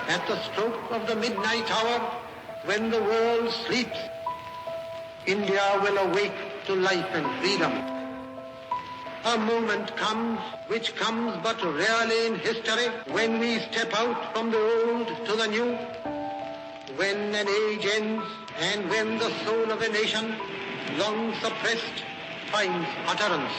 At the stroke of the midnight hour, when the world sleeps, India will awake to life and freedom. A moment comes, which comes but rarely in history, when we step out from the old to the new, when an age ends and when the soul of a nation, long suppressed, finds utterance.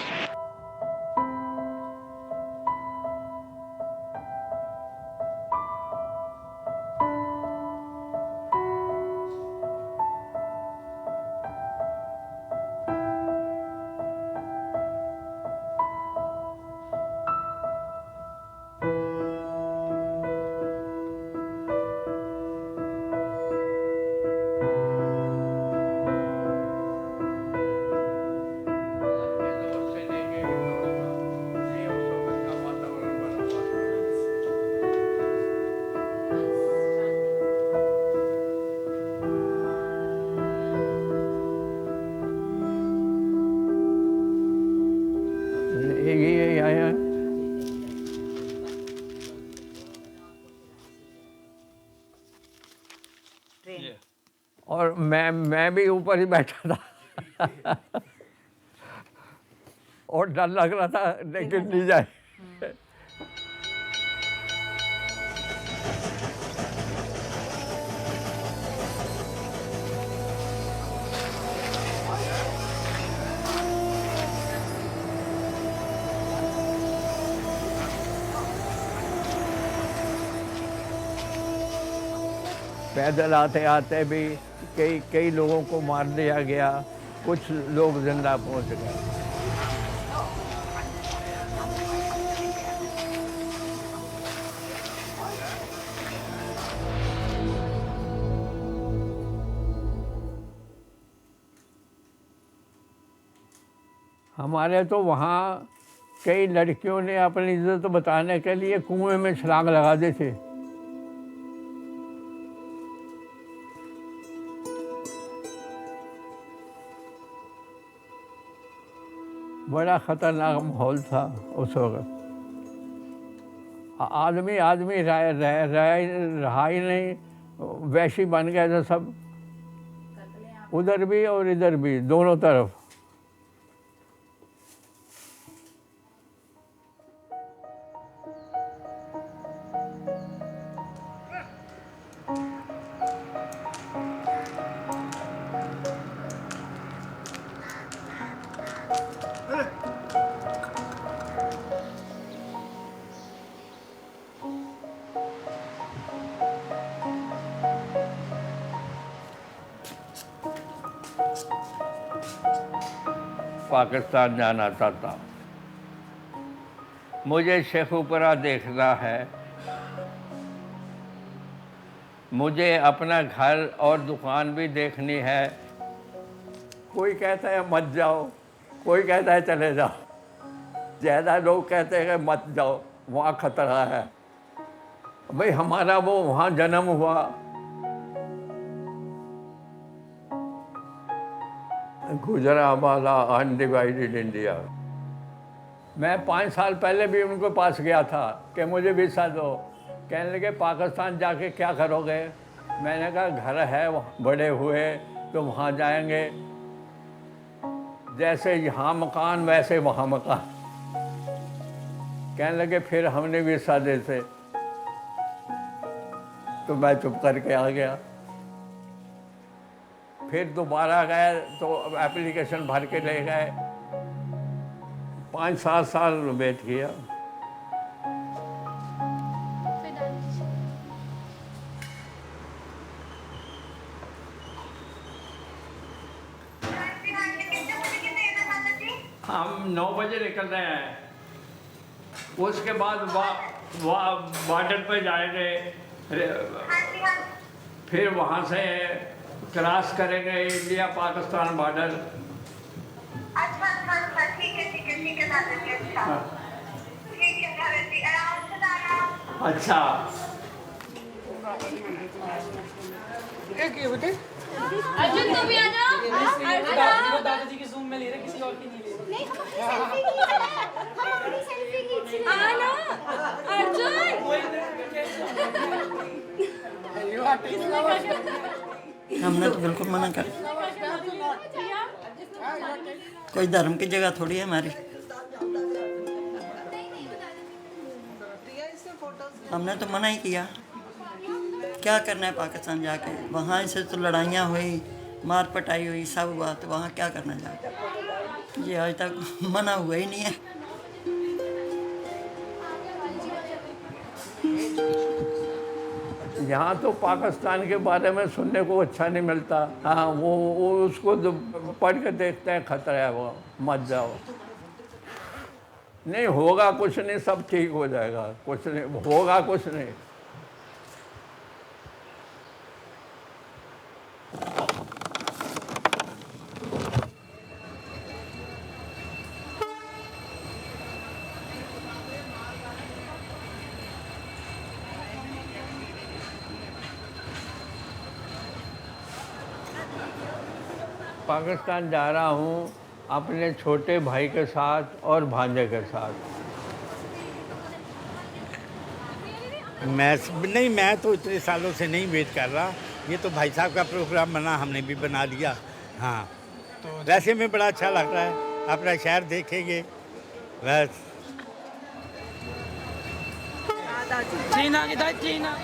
ये आया और मैं भी ऊपर ही बैठा था और डर लग रहा था लेकिन नहीं जाए। पैदल आते आते भी कई लोगों को मार दिया गया, कुछ लोग जिंदा पहुंच गए। हमारे तो वहाँ कई लड़कियों ने अपनी इज्जत बचाने के लिए कुएं में छलांग लगा दी थी। बड़ा खतरनाक माहौल था उस वक्त। आदमी रहा ही नहीं, वैशी बन गए थे सब, उधर भी और इधर भी, दोनों तरफ। पाकिस्तान जाना चाहता, मुझे शेखुपुरा देखना है, मुझे अपना घर और दुकान भी देखनी है। कोई कहता है मत जाओ, कोई कहता है चले जाओ, ज़्यादा लोग कहते हैं कि मत जाओ, वहाँ खतरा है। भाई हमारा वो वहाँ जन्म हुआ, गुजरांवाला अनडिवाइडेड इंडिया। मैं 5 साल पहले भी उनके पास गया था कि मुझे वीज़ा दो। कहने लगे पाकिस्तान जाके क्या करोगे? मैंने कहा घर है बड़े हुए तो वहाँ जाएंगे, जैसे यहाँ मकान वैसे वहाँ मकान। कहने लगे फिर हमने वीज़ा देते, तो मैं चुप करके आ गया। फिर दोबारा गए तो एप्लीकेशन भर के ले गए, 5-7 साल वेट किया। हम 9 बजे निकल रहे हैं, उसके बाद बॉर्डर पर जाएंगे, फिर वहाँ से क्रॉस करेंगे इंडिया पाकिस्तान बॉर्डर। अच्छा ठीक है दादा जी। अच्छा ठीक है दादा जी, आराम से जाना। अच्छा एक ये बेटे अर्जुन तुम भी आ जाओ। अर्जुन दादाजी की जूम में ले रहे, किसी और की नहीं ले रहे। नहीं, हम अपनी सेल्फी खींच रहे हैं। आ ना अर्जुन। हमने तो बिल्कुल मना कर, कोई धर्म की जगह थोड़ी है हमारी। हमने तो मना ही किया, क्या करना है पाकिस्तान जाके, वहाँ से तो लड़ाइयाँ हुई, मार पटाई हुई, सब हुआ, तो वहाँ क्या करना जाके। ये आज तक मना हुआ ही नहीं है। यहाँ तो पाकिस्तान के बारे में सुनने को अच्छा नहीं मिलता। हाँ, वो उसको जो पढ़ के देखते हैं, खतरा है, वो मत जाओ। नहीं होगा कुछ नहीं, सब ठीक हो जाएगा, कुछ नहीं होगा, कुछ नहीं। पाकिस्तान जा रहा हूँ अपने छोटे भाई के साथ और भांजे के साथ। मैं तो इतने सालों से नहीं वेट कर रहा, ये तो भाई साहब का प्रोग्राम बना, हमने भी बना लिया। हाँ, तो वैसे में बड़ा अच्छा लग रहा है, अपना शहर देखेंगे बस। चीना किधर, चीना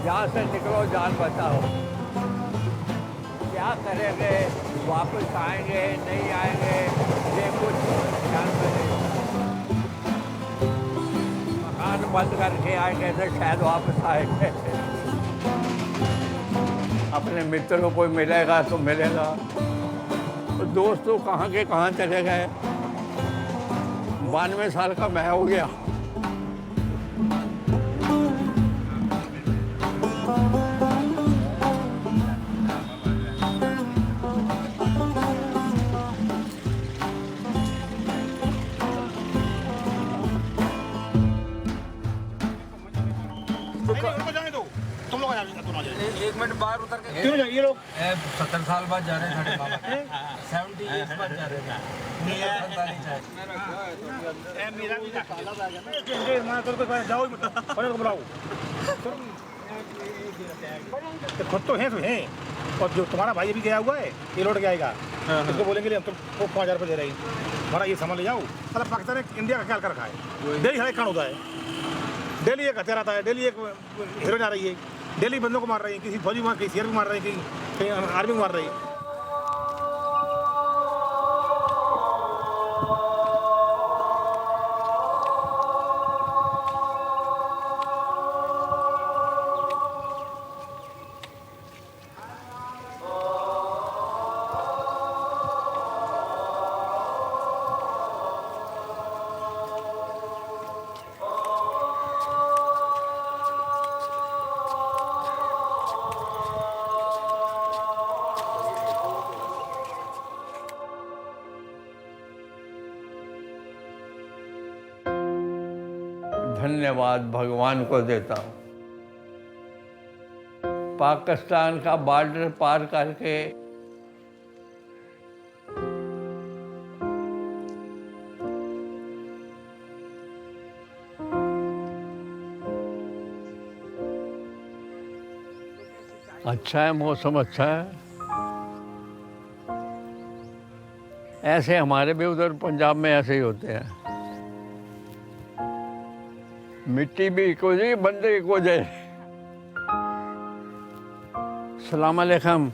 यहाँ से निकलो, जान बचाओ। क्या करेंगे, वापस आएंगे नहीं आएंगे, ये कुछ ध्यान में नहीं। मकान बंद करके आएंगे तो शायद वापस आएंगे। अपने मित्रों को मिलेगा तो मिलेगा, तो दोस्तों कहाँ के कहाँ चले गए। 92 साल का मैं हो गया। एक मिनट बाहर उतर के क्यों ये लोग 70 साल बाद जा रहे हैं साढ़े बाबा 70 इयर्स बाद जा रहे हैं। मेरा भी जाओ को बुलाओ, खुद तो हैं और जो तुम्हारा भाई अभी गया हुआ है ये लौट के आएगा, इसको बोलेंगे हम तो 5000 रुपये दे रहे हैं, हमारा ये सामान ले जाओ। मतलब पाकिस्तान ने इंडिया का ख्याल कर रखा है। डेली हर एक कांड होता है, डेली एक हथियार आता है, डेली एक हीरोइन आ रही है, डेली बंदों को मार रही है, किसी फौजी मार, किसी सीआरपी मार रही है, कहीं आर्मी मार रही है। धन्यवाद भगवान को देता हूँ। पाकिस्तान का बॉर्डर पार करके अच्छा है, मौसम अच्छा है। ऐसे हमारे भी उधर पंजाब में ऐसे ही होते हैं। मिट्टी भी इको जी, बंदे इको जाए। सलाम अलैकुम।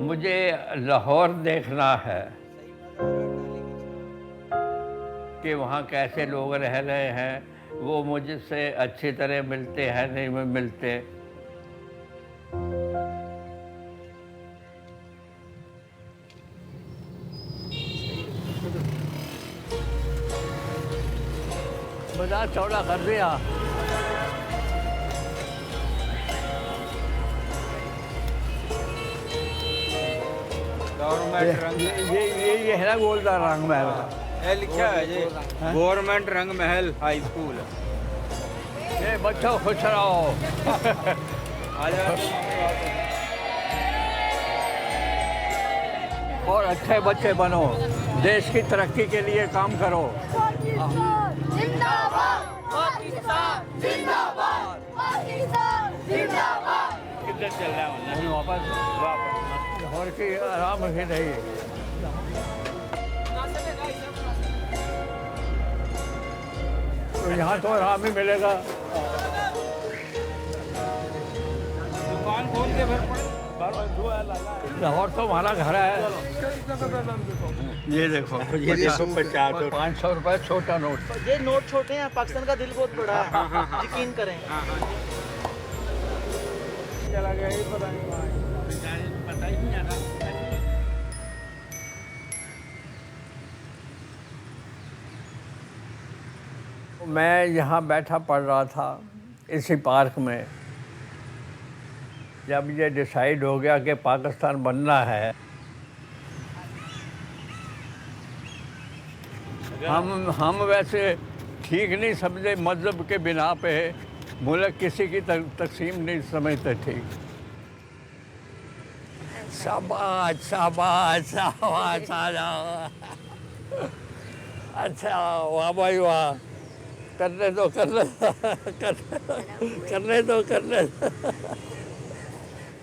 मुझे लाहौर देखना है कि वहाँ कैसे लोग रह रहे हैं, वो मुझसे अच्छी तरह मिलते हैं नहीं मिलते। बाजार चौड़ा कर दिया। गवर्नमेंट रंग ये है ना गोलदार रंग महल। ये लिखा है जी गवर्नमेंट रंग महल हाई स्कूल। ये बच्चों खुश रहो। आ जाओ। और अच्छे बच्चे बनो, देश की तरक्की के लिए काम करो। किधर चल रहा है वापस? और की आराम से नहीं। तो यहाँ तो आराम ही मिलेगा। दुकान खोल के फिर लाहौर तो हमारा घर है। ये देखो, ये 500 रुपए छोटा नोट। ये नोट छोटे हैं, पाकिस्तान का दिल बहुत बड़ा है, यकीन करें। चला गया ही पता नहीं आ रहा। मैं यहाँ बैठा पढ़ रहा था इसी पार्क में, जब ये डिसाइड हो गया कि पाकिस्तान बनना है। हम वैसे ठीक नहीं समझे, मजहब के बिना पे मुल्क किसी की तकसीम नहीं समझते ठीक। शाबाश शाबाश शाबाश, आ जाओ। अच्छा वाह भाई वाह, करने दो करने दो।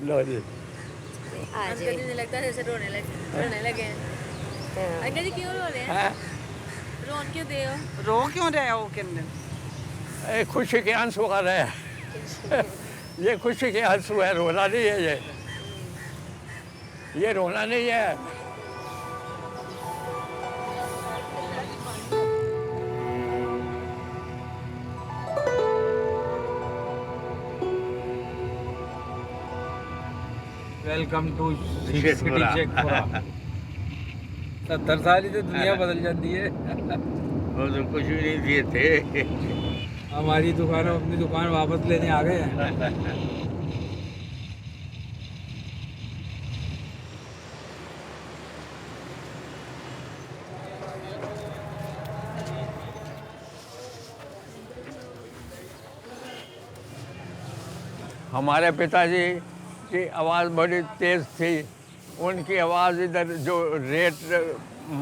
लो जी। अंकल जी लगता है जैसे रोने लगे हैं। अंकल जी क्यों रो रहे हैं? रोन क्यों दे हो? रो क्यों रहे हो? खुशी के आंसू आ रहे हैं। ये खुशी के आंसू है, रोना नहीं है। ये रोना नहीं है। Welcome to city Sheikhpura. 70 साल ही तो दुनिया बदल जाती है। वो तो कुछ भी नहीं दिए थे। हमारी दुकान अपनी दुकान वापस लेने आ गए हैं। हमारे पिताजी की आवाज़ बड़ी तेज़ थी। उनकी आवाज़ इधर जो रेट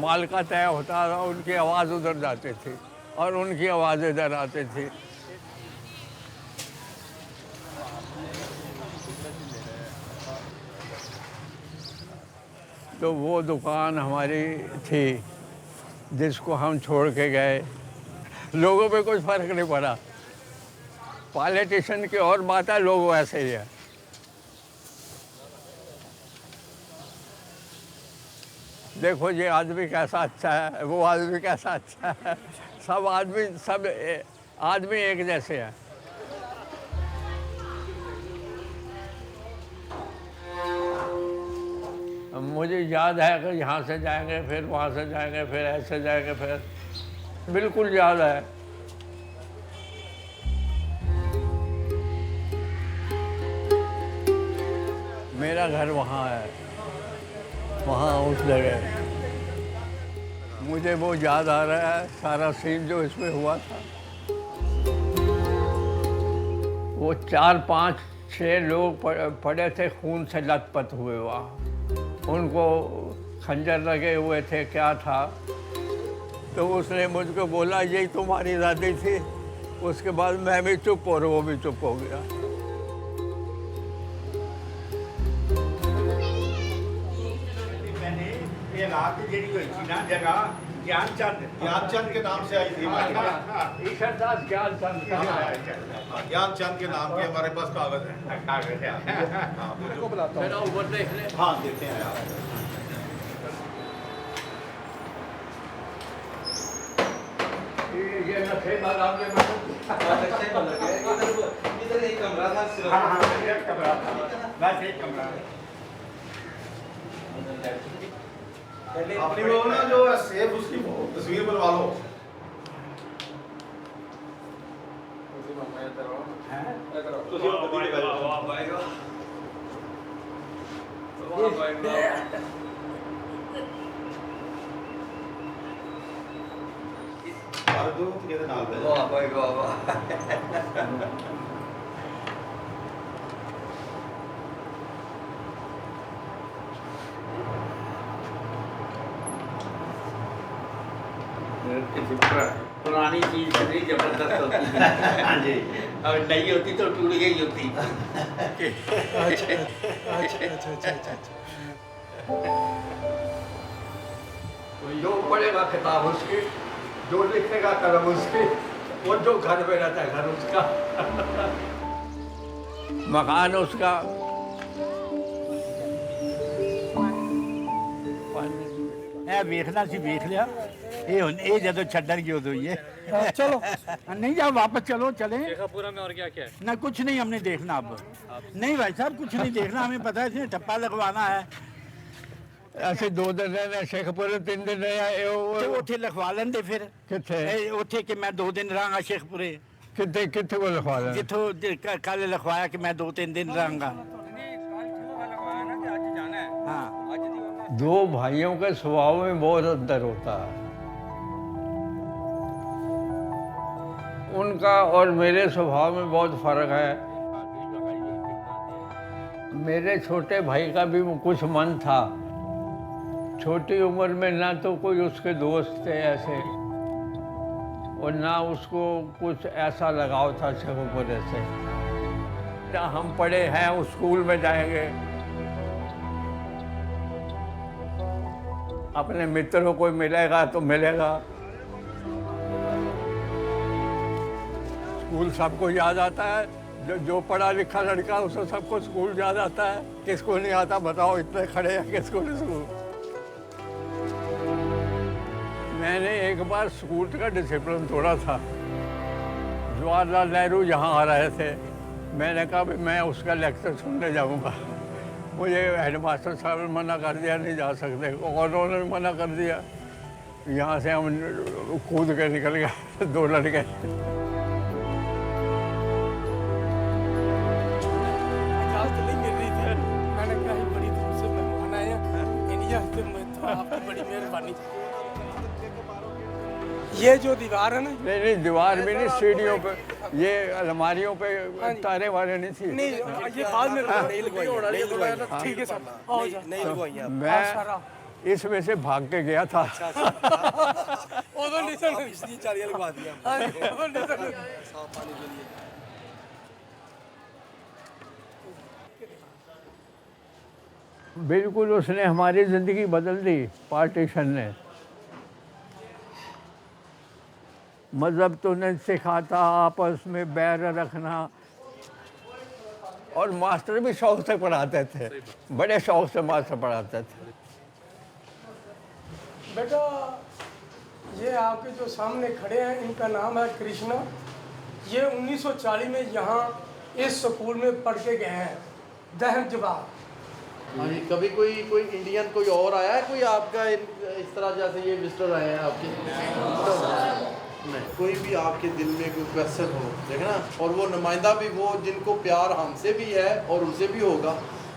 माल का तय होता था, उनकी आवाज़ उधर जाती थी और उनकी आवाज़ इधर आती थी। तो वो दुकान हमारी थी जिसको हम छोड़ के गए। लोगों पे कुछ फ़र्क नहीं पड़ा। पॉलिटिशियन की और बात है, लोग वैसे ही है। देखो ये आदमी कैसा अच्छा है, वो आदमी कैसा अच्छा है। सब आदमी एक जैसे हैं। मुझे याद है कि यहाँ से जाएंगे, फिर वहाँ से जाएंगे, फिर ऐसे जाएंगे, फिर बिल्कुल याद है। मेरा घर वहाँ है, वहाँ उस जगह। मुझे वो याद आ रहा है सारा सीन जो इसमें हुआ था। वो 4, 5, 6 लोग पड़े थे, खून से लथपथ हुए वहाँ। उनको खंजर लगे हुए थे, क्या था। तो उसने मुझको बोला यही तुम्हारी दादी थी। उसके बाद मैं भी चुप और वो भी चुप हो गया। ये रात जी हुई थी ना जगह ज्ञानचंद के नाम से आई थी। ईश्वरदास ज्ञानचंद ज्ञानचंद के नाम के हमारे पास कागज है। मेरा ऊपर देख ले। हाँ देते हैं यार। ये नशे वाला आपने इधर एक कमरा था सिर्फ। हाँ एक कमरा था, बस एक कमरा। अपनी वो ना जो सेफ उसकी तस्वीर बनवा लो। दो तो कहते नाल दे वाह भाई वाह वाह। पुरानी चीज बड़ी जबरदस्त होती है। हाँ जी। और नई होती तो टूट गई होती। अच्छा। जो पढ़ेगा किताब उसकी, जो लिखेगा कलम उसकी, वो जो घर में रहता है घर उसका, मकान उसका। ਇਹ ਵੇਖਣਾ ਸੀ ਵੇਖ ਲਿਆ ਇਹ ਹੁਣ ਇਹ ਜਦੋਂ ਛੱਡਣ की उਦੋਂ ही है चलो नहीं जाओ वापस चलो चले शेखापुरा में और क्या क्या है? ना कुछ नहीं हमने देखना अब नहीं भाई साहब कुछ नहीं देखना हमें पता है इसमें ठप्पा लगवाना है ਅਸੀਂ 2 ਦਿਨ ਰਹੇ ਸ਼ੇਖਪੁਰ 3 ਦਿਨ ਰਹੇ ਤੇ ਉੱਥੇ ਲਿਖਵਾ ਲੈਂਦੇ ਫਿਰ ਕਿੱਥੇ ਉੱਥੇ ਕਿ ਮੈਂ 2 ਦਿਨ ਰਹਾਂਗਾ ਸ਼ੇਖਪੁਰੇ ਕਿੱਥੇ ਕੋ ਲਿਖਵਾ ਲੈਣਾ ਜਿੱਥੋਂ ਕੱਲ ਲਿਖਵਾਇਆ ਕਿ ਮੈਂ 2-3 दिन रहांगा हाँ 2 भाइयों के स्वभाव में बहुत अंतर होता है। उनका और मेरे स्वभाव में बहुत फर्क है। मेरे छोटे भाई का भी कुछ मन था, छोटी उम्र में ना तो कोई उसके दोस्त थे ऐसे और ना उसको कुछ ऐसा लगाव था शेखपुरे से। जहाँ हम पढ़े हैं उस स्कूल में जाएंगे, अपने मित्रों को मिलेगा तो मिलेगा। स्कूल सबको याद आता है, जो पढ़ा लिखा लड़का उसे सबको स्कूल याद आता है। किसको नहीं आता बताओ, इतने खड़े हैं किसको नहीं स्कूल। मैंने एक बार स्कूल का डिसिप्लिन तोड़ा था। जवाहरलाल नेहरू यहाँ आ रहे थे, मैंने कहा भी मैं उसका लेक्चर सुनने जाऊँगा। मुझे हेडमास्टर साहब ने मना कर दिया, नहीं जा सकते, और उन्होंने मना कर दिया। यहाँ से हम कूद के निकल गए 2 लड़के। मैंने कहा बड़ी दूर से मेहमान आए हैं इंडिया से, तो आपकी बड़ी मेहरबानी। ये जो दीवार है ना, नहीं दीवार भी नहीं, सीढ़ियों पे ये अलमारियों पे तारे वाले नहीं थी। नहीं ये बाद में नहीं लगवाई। ठीक है सर, नहीं लगवाई आप। मैं इसमें से भाग के गया था। उधर नीचे चारियां लगवा दिया। बिल्कुल उसने हमारी ज़िंदगी बदल दी, पार्टीशन ने। मज़हब तो नहीं सिखाता, आपस में बैर रखना, और मास्टर भी शौक से पढ़ाते थे, बड़े शौक से मास्टर पढ़ाते थे। बेटा ये आपके जो सामने खड़े हैं इनका नाम है कृष्णा। ये 1940 में यहाँ इस स्कूल में पढ़ के गए हैं, दहम जवाब। हाँ जी, कभी कोई इंडियन कोई और आया है कोई आपका इस तरह जैसे ये विजिटर आए हैं आपके? नहीं, कोई भी आपके दिल में कोई क्वेश्चन हो, देखना, और वो नुमाइंदा भी वो जिनको प्यार हमसे भी है और उनसे भी होगा,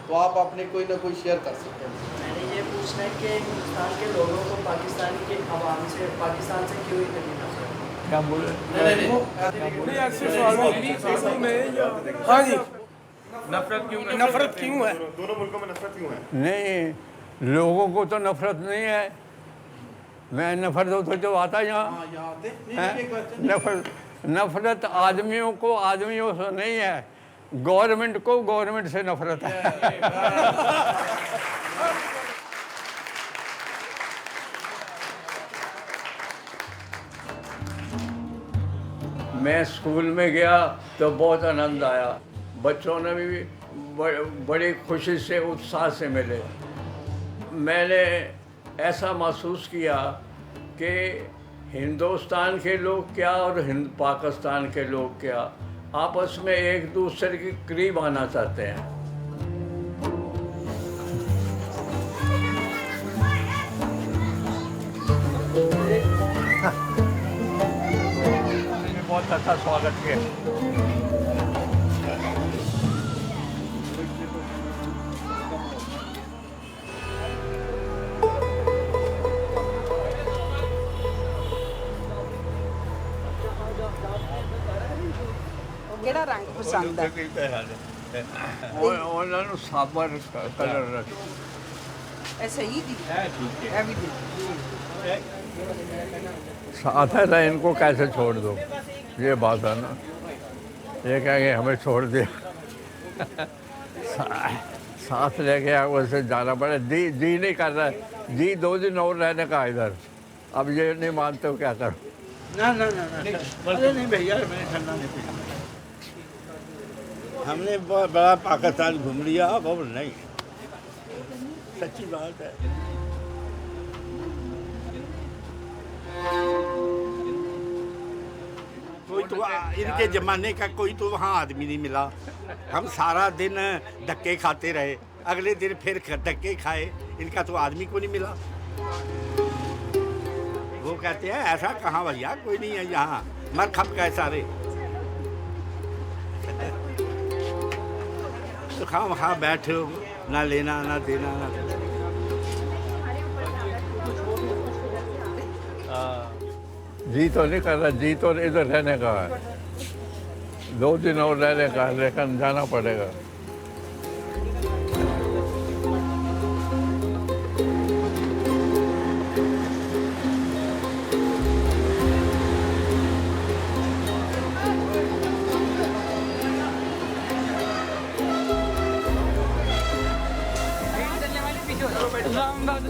तो आप अपने कोई ना कोई शेयर कर सकते हैं। मैंने ये पूछना है कि हिंदुस्तान के लोगों को पाकिस्तान के अवाम से, पाकिस्तान से क्यों इतनी नफरत? क्या बोले? नहीं ऐसे सवाल में हाँ जी, नफरत क्यों है? दोनों मुल्कों में नफरत क्यों है? नहीं, लोगों को तो नफरत नहीं है। मैं नफरत हो तो आता यहाँ। नफरत आदमियों को आदमियों से नहीं है, गवर्नमेंट को गवर्नमेंट से नफरत है। मैं स्कूल में गया तो बहुत आनंद आया, बच्चों ने भी बड़ी खुशी से उत्साह से मिले। मैंने ऐसा महसूस किया कि हिंदुस्तान के लोग क्या और पाकिस्तान के लोग क्या आपस में एक दूसरे के करीब आना चाहते हैं। बहुत अच्छा स्वागत किया। ਪਸੰਦ ਹੈ ਉਹਨਾਂ ਨੂੰ ਸਾਬਰ ਕਲਰ ਰੱਖ ਇਹ ਸਹੀ ਦੀ ਹੈ ठीक है ਇਹ ਵੀ ਦੀ साथ है तो इनको कैसे छोड़ दो ये बात है ना ये कहेंगे हमें छोड़ दिया साथ लेके आए वैसे जाना पड़े जी नहीं कर रहा है जी 2 दिन और रहने का इधर अब ये नहीं मानते हो क्या करो ना ना ना ना अरे नहीं भैया मैंने ठंडा नहीं पीना हमने बहुत बड़ा पाकिस्तान घूम लिया अब नहीं सच्ची बात है कोई तो इनके ज़माने का कोई तो वहाँ आदमी नहीं मिला हम सारा दिन धक्के खाते रहे अगले दिन फिर धक्के खाए इनका तो आदमी को नहीं मिला वो कहते हैं ऐसा कहाँ भैया कोई नहीं है यहाँ मर खप गए सारे तो वहाँ बैठे हो ना लेना ना देना ना जी तो नहीं कर रहा जी तो इधर रहने का है 2 दिन और रहने का है लेकिन जाना पड़ेगा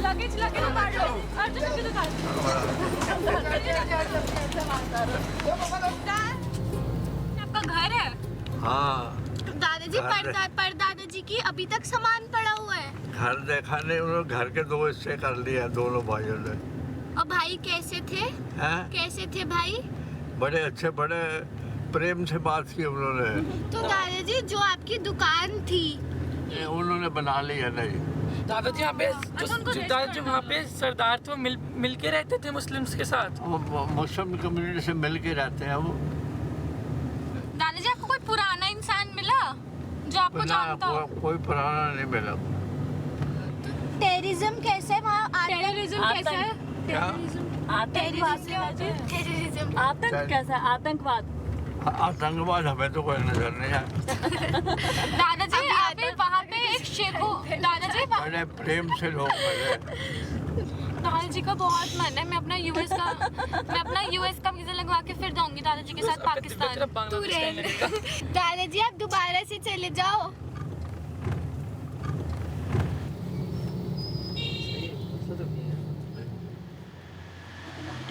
लगेज लगे तो काट लो अर्जुन की तो काट आपका घर है हाँ दादाजी परदादाजी की अभी तक सामान पड़ा हुआ है घर देखा नहीं उन्होंने घर के 2 हिस्से कर लिया दोनों भाइयों ने और भाई कैसे थे कैसे थे भाई बड़े अच्छे बड़े प्रेम से बात की उन्होंने तो दादाजी जो आपकी दुकान थी उन्होंने बना लिया नहीं दादाजी यहाँ पे दादाजी वहाँ पे सरदार तो मिल के रहते थे मुस्लिम्स के साथ मुस्लिम कम्युनिटी से मिल के रहते हैं वो दादाजी आपको कोई पुराना इंसान मिला जो आपको जानता हो कोई पुराना नहीं मिला टेररिज्म कैसे वहाँ टेररिज्म कैसा है आतंक कैसा है आतंकवाद आतंकवाद हमें तो कोई नजर नहीं आया दादाजी आप वहाँ पे एक शेर को दादाजी बड़े प्रेम से लोग मिले दादाजी का बहुत मन है मैं अपना यूएस का वीजा लगवा के फिर जाऊंगी दादाजी के साथ पाकिस्तान दादाजी आप दोबारा से चले जाओ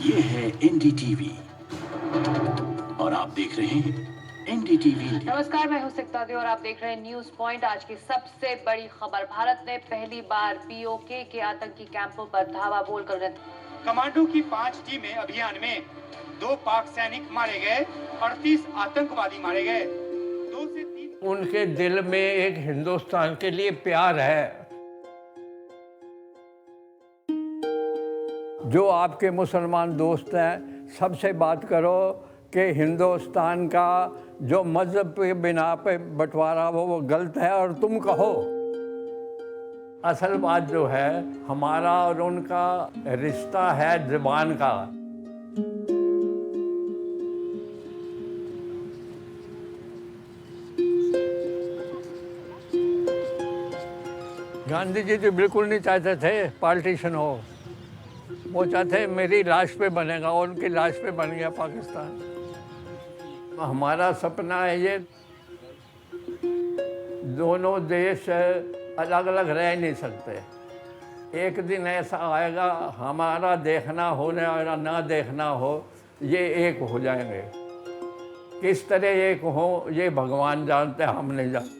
ये है एनडीटीवी और आप देख रहे हैं एनडीटीवी। नमस्कार, मैं हूं सिकतादी और आप देख रहे हैं न्यूज पॉइंट। आज की सबसे बड़ी खबर, भारत ने पहली बार पीओके के आतंकी कैंपों पर धावा बोलकर कमांडो की 5 टीमें अभियान में 2 पाक सैनिक मारे गए, 38 आतंकवादी मारे गए। 2 से 3 उनके दिल में एक हिंदुस्तान के लिए प्यार है। जो आपके मुसलमान दोस्त हैं सबसे बात करो कि हिंदुस्तान का जो मज़हब के बिना पे बंटवारा वो गलत है और तुम कहो। असल बात जो है हमारा और उनका रिश्ता है ज़बान का। गांधी जी तो बिल्कुल नहीं चाहते थे पार्टीशन हो, वो चाहते मेरी लाश पे बनेगा और उनकी लाश पे बन गया पाकिस्तान। हमारा सपना है ये दोनों देश अलग अलग रह नहीं सकते। एक दिन ऐसा आएगा हमारा देखना होने और ना देखना हो ये एक हो जाएंगे। किस तरह एक हो ये भगवान जानते हैं, हम नहीं जानते।